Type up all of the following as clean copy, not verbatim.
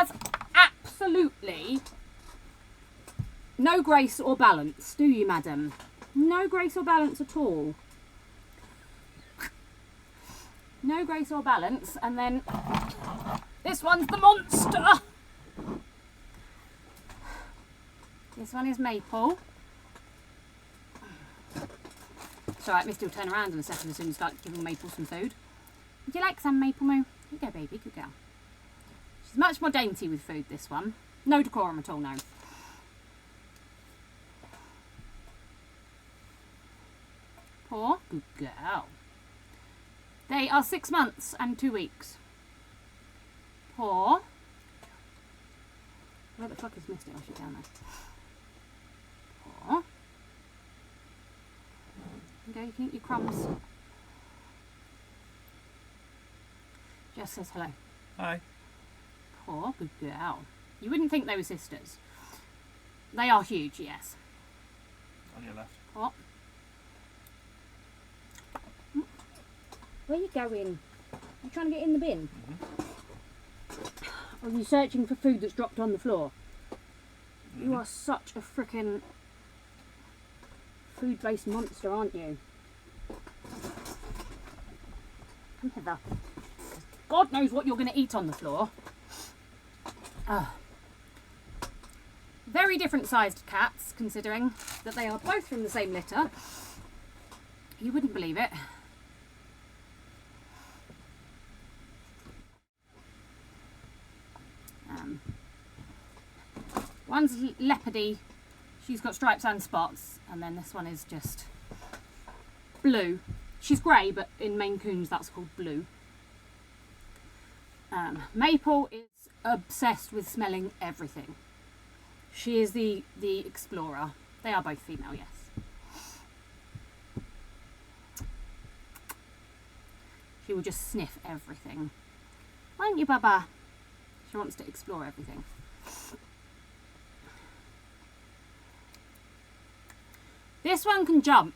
has absolutely no grace or balance, do you, madam? No grace or balance at all. No grace or balance. And then this one's the monster. This one is Maple. It's alright, Misty will turn around in a second as soon as you start giving Maple some food. Would you like some, Maple Moo? Here you go, baby. Good girl. She's much more dainty with food, this one. No decorum at all, no. Poor good girl. They are 6 months and 2 weeks. Poor. Where the fuck is Misty? Oh, she's down there. Poor. There you go, you can eat your crumbs. Just says hello. Hi. Poor good girl. You wouldn't think they were sisters. They are huge, yes. On your left. What? Where are you going? You trying to get in the bin? Or are you searching for food that's dropped on the floor? You are such a frickin' food-based monster, aren't you? Come hither. God knows what you're going to eat on the floor. Very different sized cats, considering that they are both from the same litter. You wouldn't believe it. One's leopardy, she's got stripes and spots, and then this one is just blue. She's grey, but in Maine Coons that's called blue. Maple is obsessed with smelling everything. She is the explorer. They are both female, yes. She will just sniff everything. Won't you, Baba? She wants to explore everything. This one can jump,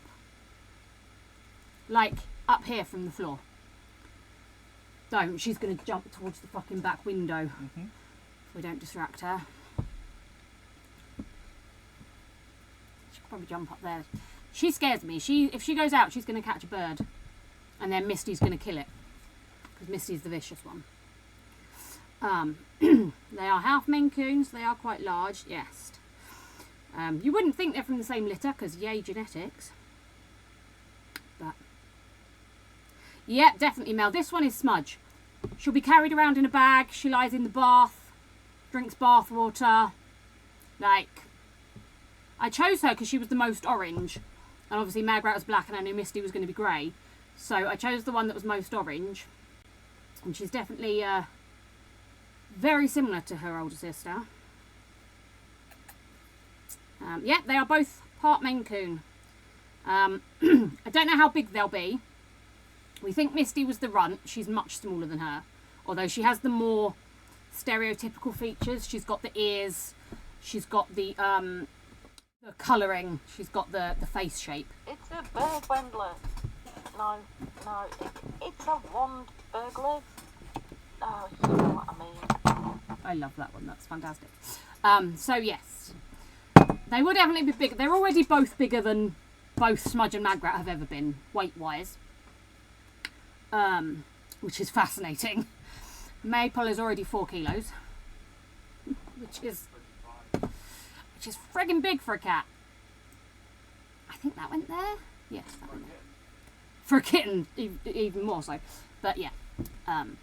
like up here from the floor. Don't, she's going to jump towards the fucking back window if we don't distract her. She could probably jump up there. She scares me. If she goes out, she's going to catch a bird, and then Misty's going to kill it, because Misty's the vicious one. They are half Maine Coons. They are quite large, yes. You wouldn't think they're from the same litter, because yay genetics. But yeah, definitely male. This one is Smudge. She'll be carried around in a bag. She lies in the bath, drinks bath water. Like, I chose her because she was the most orange, and obviously Magrat was black, and I knew Misty was going to be grey, so I chose the one that was most orange. And she's definitely very similar to her older sister. Yeah, they are both part Maine Coon. I don't know how big they'll be. We think Misty was the runt. She's much smaller than her, although she has the more stereotypical features. She's got the ears, she's got the colouring, she's got the face shape. It's a bird wendler. No, it's a wand burglar. Oh, you know what I mean. I love that one, that's fantastic. So yes, they will definitely be bigger. They're already both bigger than both Smudge and Magrat have ever been, weight-wise. Which is fascinating. Maple is already 4 kilos, which is friggin' big for a cat. I think that went there. Yes, that went there. For a kitten, even more so. But yeah,